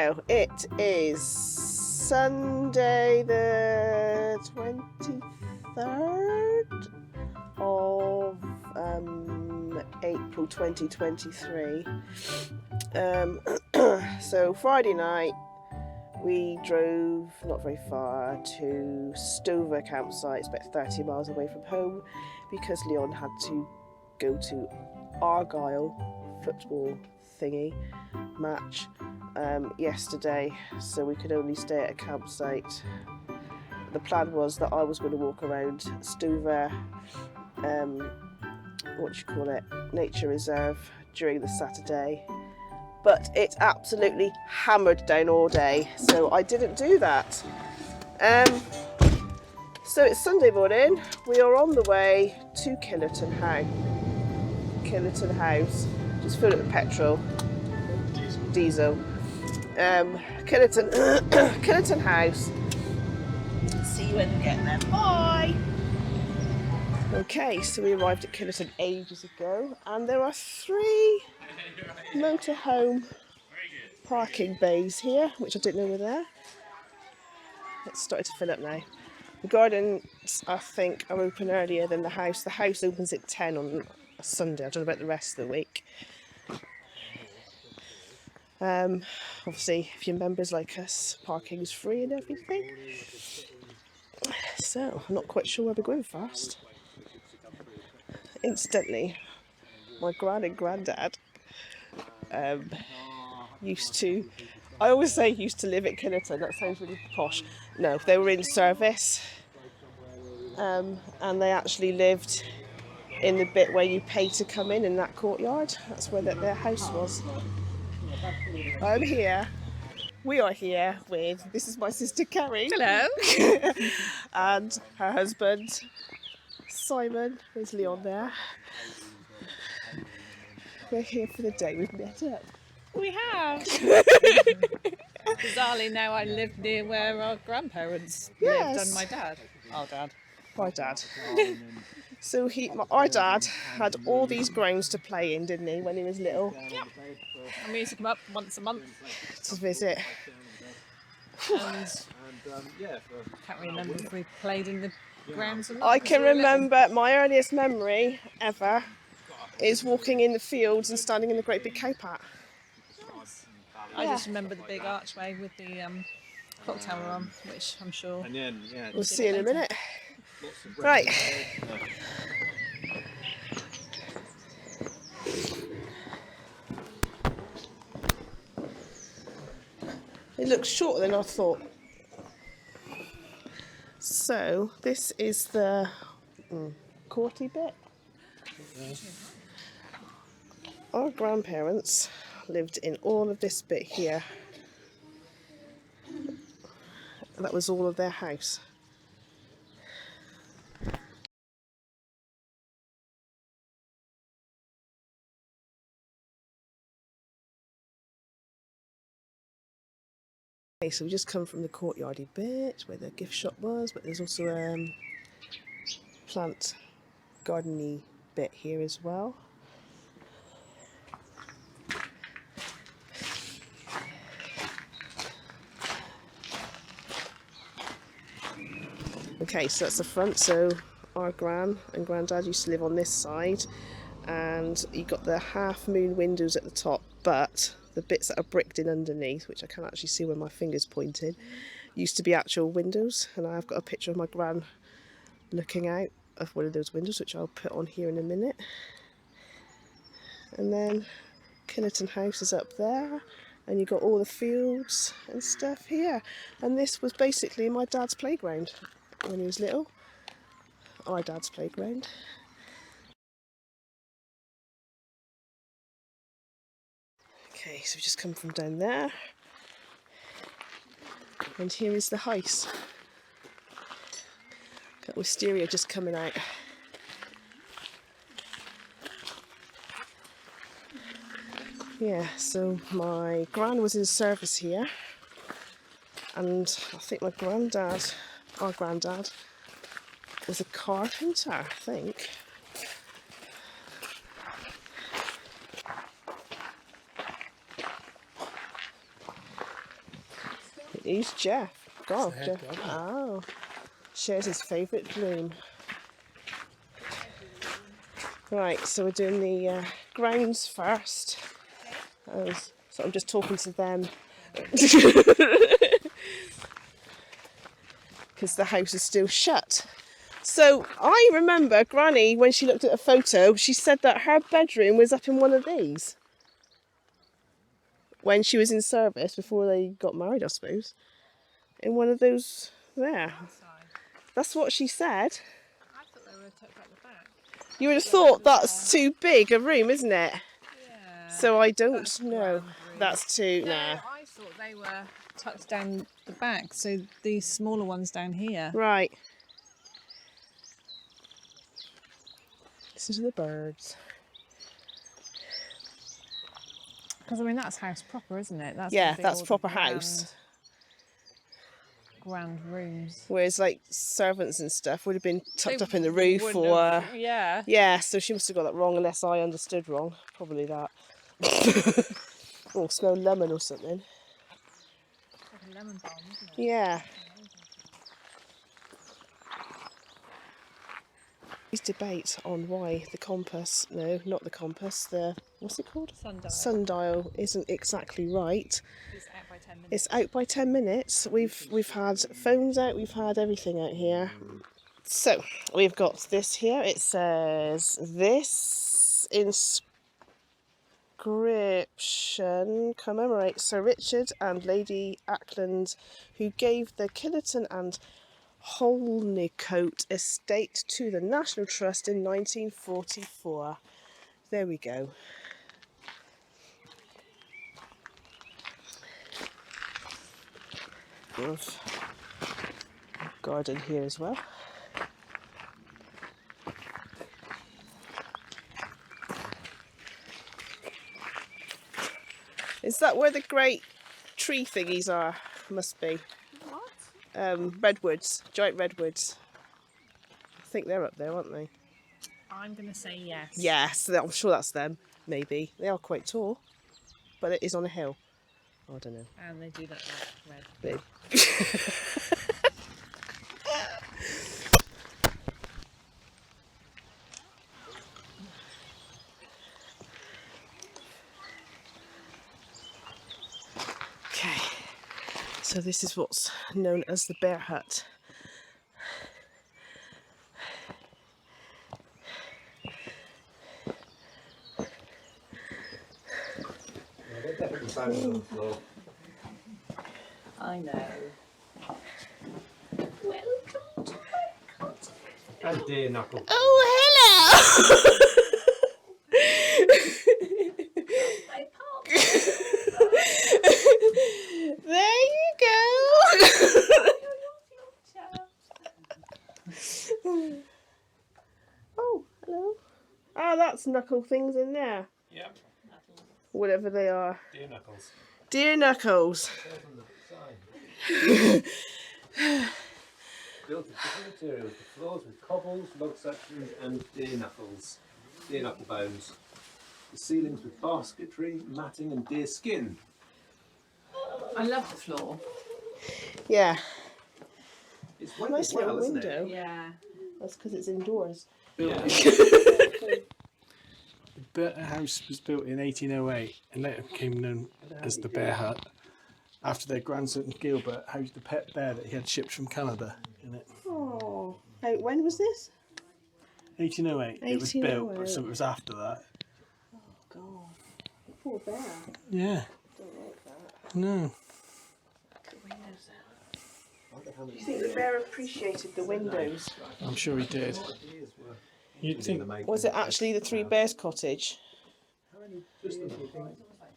So it is Sunday the 23rd of April 2023. So Friday night we drove not very far to Stover CAMC Site. It's about 30 miles away from home because Leon had to go to Argyle football thingy match yesterday, so we could only stay at a campsite. The plan was that I was going to walk around Stover nature reserve during the Saturday, but it absolutely hammered down all day, so I didn't do that. So it's Sunday morning. We are on the way to Killerton House. Just fill it with petrol. Diesel. Killerton House. See you when we get there. Bye! Okay, so we arrived at Killerton ages ago, and there are 3 motorhome parking bays here, which I didn't know were there. It's started to fill up now. The gardens, I think, are open earlier than the house. The house opens at 10 on a Sunday. I don't know about the rest of the week. Obviously, if you're members like us, parking is free and everything. So, I'm not quite sure where we're going first. Incidentally, my gran and granddad used to live at Killerton. That sounds really posh. No, they were in service, and they actually lived in the bit where you pay to come in that courtyard. That's where their house was. We are here with, this is my sister Kerry. Hello. And her husband, Simon. There's Leon there. We're here for the day. We've met up. We have. Bizarrely, now I live near where our grandparents lived and my dad. Our dad. My dad. So our dad had all these grounds to play in, didn't he, when he was little? Yep. And we used to come up once a month to visit. And can't remember if we played in the grounds or not. I can remember my earliest memory ever is walking in the fields and standing in the great big cow pat. I just remember the big archway with the clock tower on, which I'm sure we'll see in a minute. Right. It looks shorter than I thought. So this is the courty bit. Our grandparents lived in all of this bit here. That was all of their house. Okay, so we just come from the courtyardy bit where the gift shop was, but there's also a plant gardeny bit here as well. Okay, so that's the front. So our gran and granddad used to live on this side, and you got the half moon windows at the top, but the bits that are bricked in underneath, which I can't actually see where my finger's pointed, used to be actual windows. And I've got a picture of my gran looking out of one of those windows, which I'll put on here in a minute. And then Killerton House is up there, and you got all the fields and stuff here. And this was basically my dad's playground when he was little. Our dad's playground. Okay, so we just come from down there, and here is the house. Got wisteria just coming out. Yeah, so my gran was in service here, and I think our granddad was a carpenter, I think. He's Jeff. God, It's the Jeff. head gardener. Oh. Shares his favourite bloom. Right, so we're doing the grounds first. So I'm just talking to them. Because the house is still shut. So I remember Granny, when she looked at a photo, she said that her bedroom was up in one of these. When she was in service, before they got married, I suppose. In one of those there. That's what she said. I thought they were tucked at the back. You would have thought that's too big a room, isn't it? Yeah. So I don't That's know. grand room. That's too, No, nah. I thought they were tucked down the back, so these smaller ones down here. Right. Listen to the birds. Because I mean that's house proper, isn't it? That's Yeah, gonna be that's all the proper house. Grand rooms. Whereas like servants and stuff would have been tucked They up in the roof wouldn't or... have- yeah. Yeah, so she must have got that wrong unless I understood wrong. Probably that. Oh, smell lemon or something. It's like a lemon balm, isn't it? Yeah. These debates on why the compass, no, not the compass, the, what's it called? Sundial. Sundial isn't exactly right. It's out by 10 minutes. It's out by 10 minutes. We've had phones out, we've had everything out here. So, we've got this here. It says, this inscription commemorates Sir Richard and Lady Ackland, who gave the Killerton and Holnicote estate to the National Trust in 1944. There we go. There's a garden here as well. Is that where the great tree thingies are? Must be. What? Redwoods, giant redwoods. I think they're up there, aren't they? I'm going to say yes. Yes, I'm sure that's them. Maybe. They are quite tall, but it is on a hill. I don't know. And they do look like red. They... Okay, so this is what's known as the bear hut. I know. Welcome to my cottage. Oh dear, Knuckle. Oh, hello! My pop. There you go! Oh, hello. Ah, that's knuckle things in there. Yep. Whatever they are. Dear Knuckles. Dear Knuckles. Built of different materials. The floors with cobbles, log sections, and deer knuckles. Deer knuckle bones. The ceilings with basketry, matting, and deer skin. I love the floor. Yeah. It's wet Nice as well, little isn't window. it? Yeah. That's because it's indoors. Yeah. The house was built in 1808 and later became known as the Bear Hut after their grandson Gilbert housed a pet bear that he had shipped from Canada in it. Oh. Hey, when was this? 1808. It was built, 1808. so it was after that. Oh, God. Poor bear. Yeah. Don't like that. No. Look at the windows there. Do you think the bear appreciated the windows? I'm sure he did. You'd think. Was it actually the Three Bears cottage?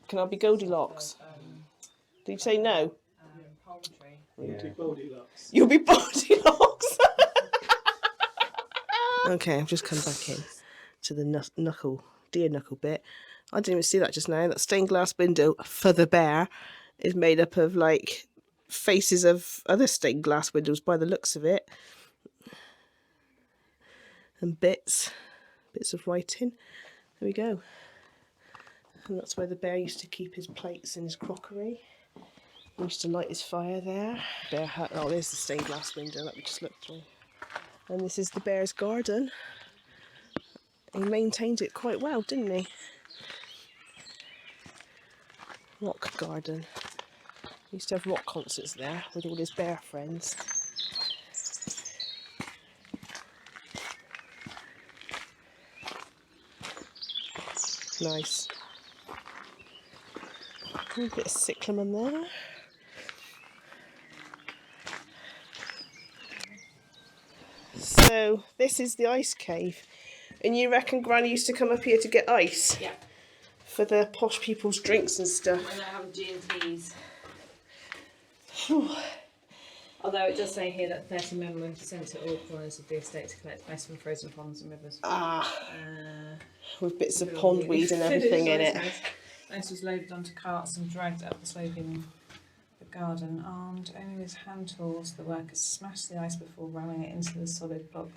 Can I be Goldilocks? Did you say no? You'll be Goldilocks. Okay, I've just come back in to the deer knuckle bit. I didn't even see that just now. That stained glass window for the bear is made up of like faces of other stained glass windows by the looks of it. And bits of writing. There we go. And that's where the bear used to keep his plates and his crockery. He used to light his fire there. Bear hut. Oh, there's the stained glass window that we just looked through. And this is the bear's garden. He maintained it quite well, didn't he? Rock garden. He used to have rock concerts there with all his bear friends. Nice. A bit of cyclamen there. So this is the ice cave, and you reckon Granny used to come up here to get ice? Yeah. For the posh people's drinks and stuff. When they're having G&Ts. Although it does say here that 30 men were sent to all corners of the estate to collect ice from frozen ponds and rivers. With bits of pondweed and everything in it. Ice was loaded onto carts and dragged up the slope in the garden. Armed only with hand tools, the workers smashed the ice before ramming it into the solid block.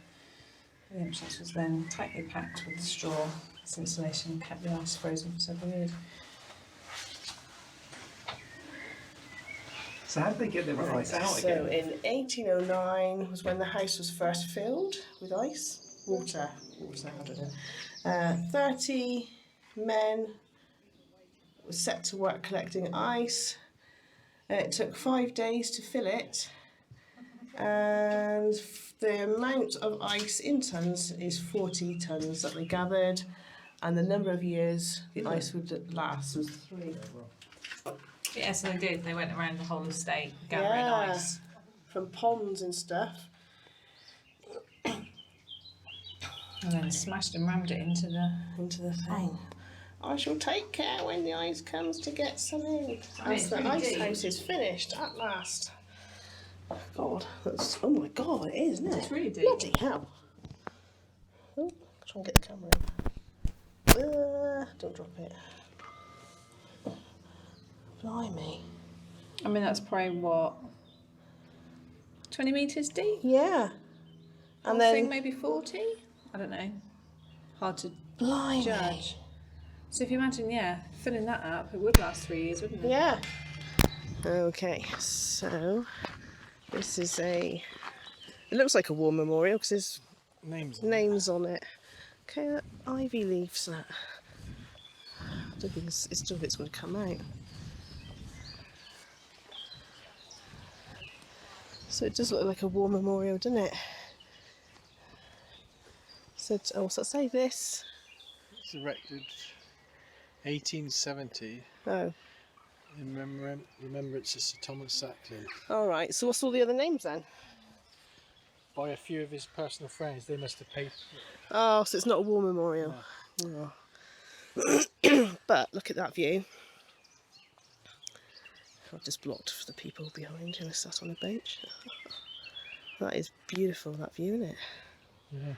The entrance was then tightly packed with straw. This insulation kept the ice frozen for several years. So how did they get their ice out So again? in 1809 was when the house was first filled with ice. Water, I don't know. 30 men were set to work collecting ice. It took 5 days to fill it. And the amount of ice in tonnes is 40 tonnes that they gathered. And the number of years the ice would last was 3. Yes, they did. They went around the whole estate gathering ice. From ponds and stuff. And then smashed and rammed it into the thing. I shall take care when the ice comes to get some in. As the pretty ice deep. house is finished at last. God, that's, oh my God, it is, isn't it? It's really deep. Bloody hell. Oh, try and get the camera in. Don't drop it. Blimey. I mean, that's probably what, 20 metres deep? Yeah. And then maybe 40? I don't know. Hard to Blimey. judge. So if you imagine, filling that up, it would last 3 years, wouldn't it? Yeah. Okay, so this is it looks like a war memorial because there's names on it. Okay, that ivy leaves that. I don't think it's going to come out. So it does look like a war memorial, doesn't it? So, what's that say? This? It's erected 1870 Oh. in remembrance of Sir Thomas Sacklin. Alright, so what's all the other names then? By a few of his personal friends. They must have paid for it. Oh, so it's not a war memorial. No. Oh. But look at that view. I've just blocked for the people behind who are sat on a bench. That is beautiful, that view, isn't it? Yeah.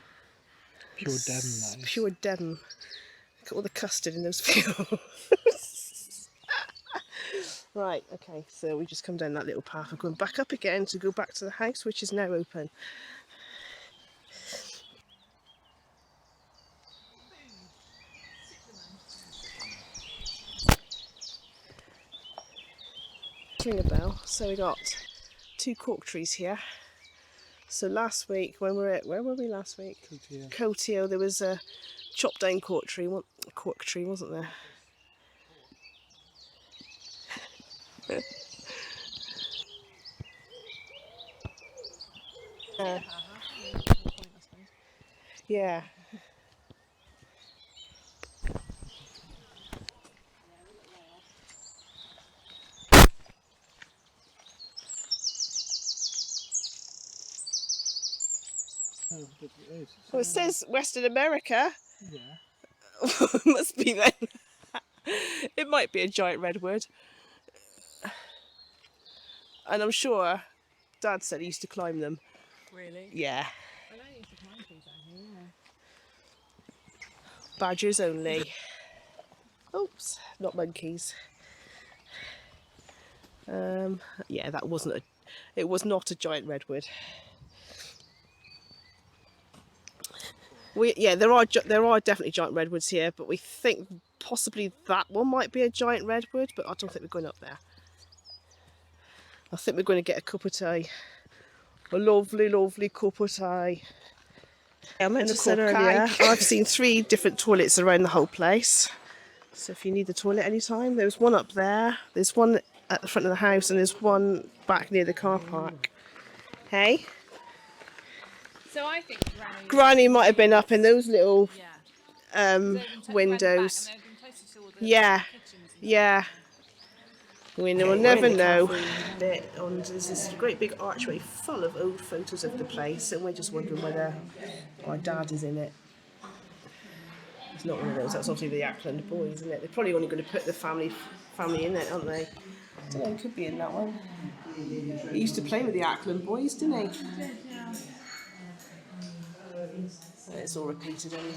Pure Devon, that is. Pure Devon. Look at all the custard in those fields. Right, okay, so we just come down that little path. We're going back up again to go back to the house, which is now open. Ring a bell. So we got 2 cork trees here. So last week, when we were at, where were we last week? Courtyard. There was a chopped down cork tree, wasn't there? Yeah. Well, it says Western America. Yeah. Must be then. It might be a giant redwood. And I'm sure Dad said he used to climb them. Really? Yeah. I know you used to climb trees down here, Badgers only. Oops, not monkeys. Yeah, that wasn't it was not a giant redwood. There are definitely giant redwoods here, but we think possibly that one might be a giant redwood, but I don't think we're going up there. I think we're going to get a cup of tea. A lovely, lovely cup of tea. I meant to say earlier, I've seen 3 different toilets around the whole place. So if you need the toilet anytime, there's one up there, there's one at the front of the house, and there's one back near the car park. Hey? So I think Granny might have been up in those little windows. Yeah, yeah. We will never know. And there's this great big archway full of old photos of the place, and we're just wondering whether our dad is in it. It's not one of those. That's obviously the Ackland boys, isn't it? They're probably only going to put the family in it, aren't they? I don't know. He could be in that one. He used to play with the Ackland boys, didn't he? It's all repeated anyway.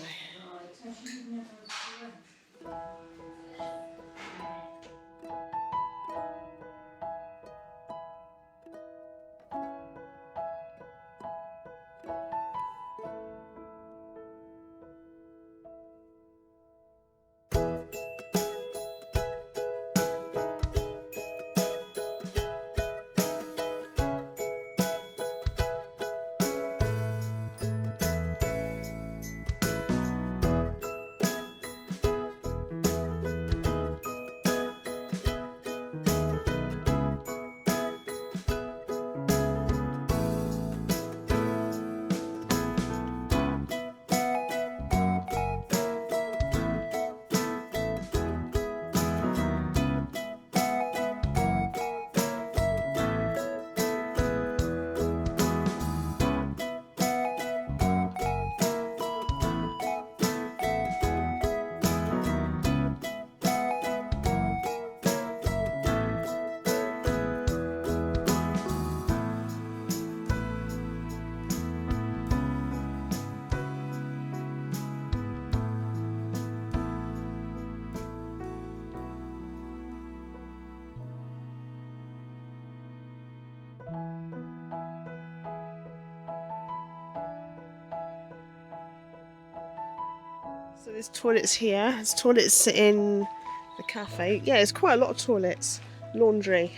So there's toilets here, there's toilets in the cafe. Yeah, there's quite a lot of toilets. Laundry.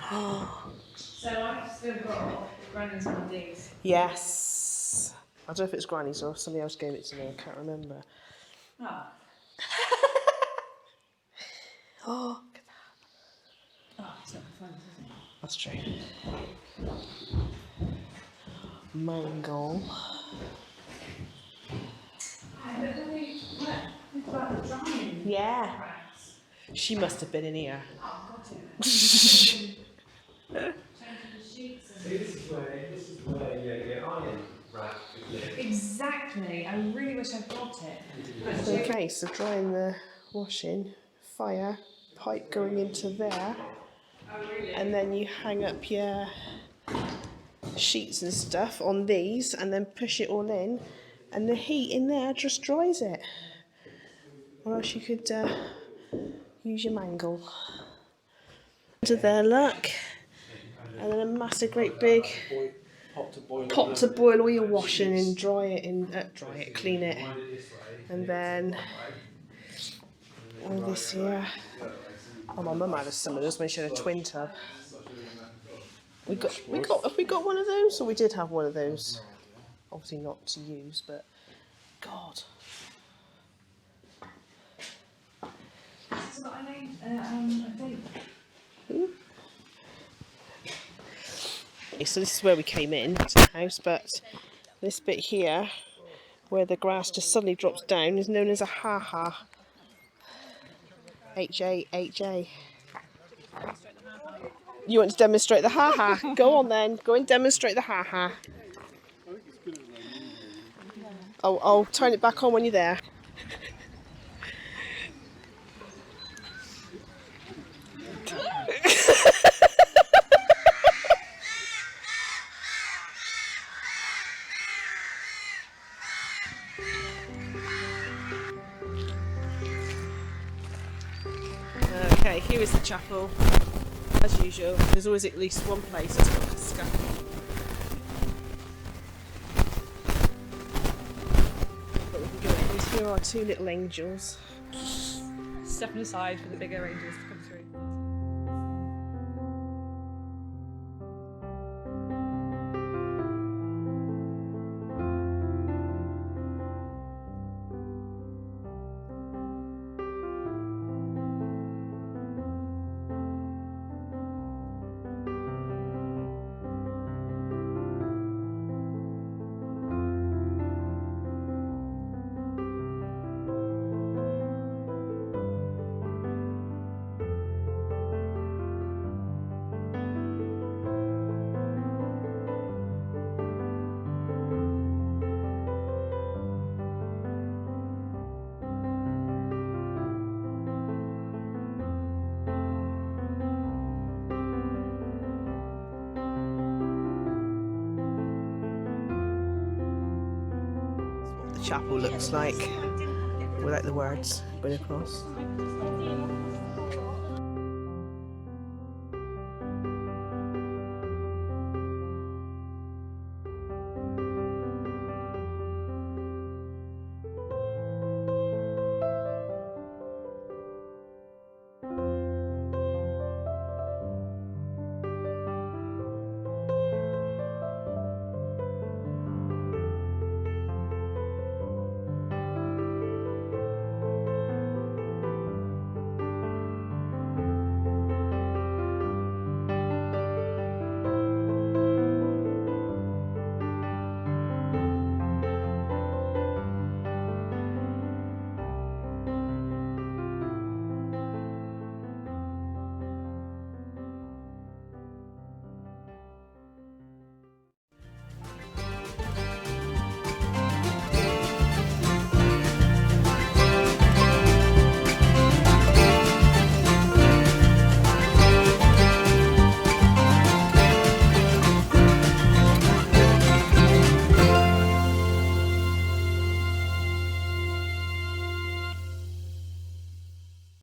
So I've still got Granny's one of these. Yes. I don't know if it's Granny's or somebody else gave it to me, I can't remember. Oh. Oh, Oh, it's not fun, is it? that's true. Mangle. Yeah. She must have been in here. See, this is where your iron rack is. Exactly. I really wish I'd got it. Okay, so drying the washing, fire, pipe going into there, and then you hang up your sheets and stuff on these and then push it all in, and the heat in there just dries it. Or else you could use your mangle. To there, look. And then a massive great big pot to boil all your washing and clean it. And then all this here. Oh, my mum had some of those when she had a twin tub. Have we got one of those? Or we did have one of those. Obviously not to use, but God. So I think. Okay, so this is where we came in to the house, but this bit here, where the grass just suddenly drops down, is known as a ha-ha. H-A-H-A. You want to demonstrate the ha-ha? Go on then, go and demonstrate the ha-ha. I'll turn it back on when you're there. Okay, here is the chapel. As usual, there's always at least one place that's got a scaffold. But we can go in. Here are 2 little angels. stepping aside for the bigger rangers to come through. The chapel looks like without the words going across.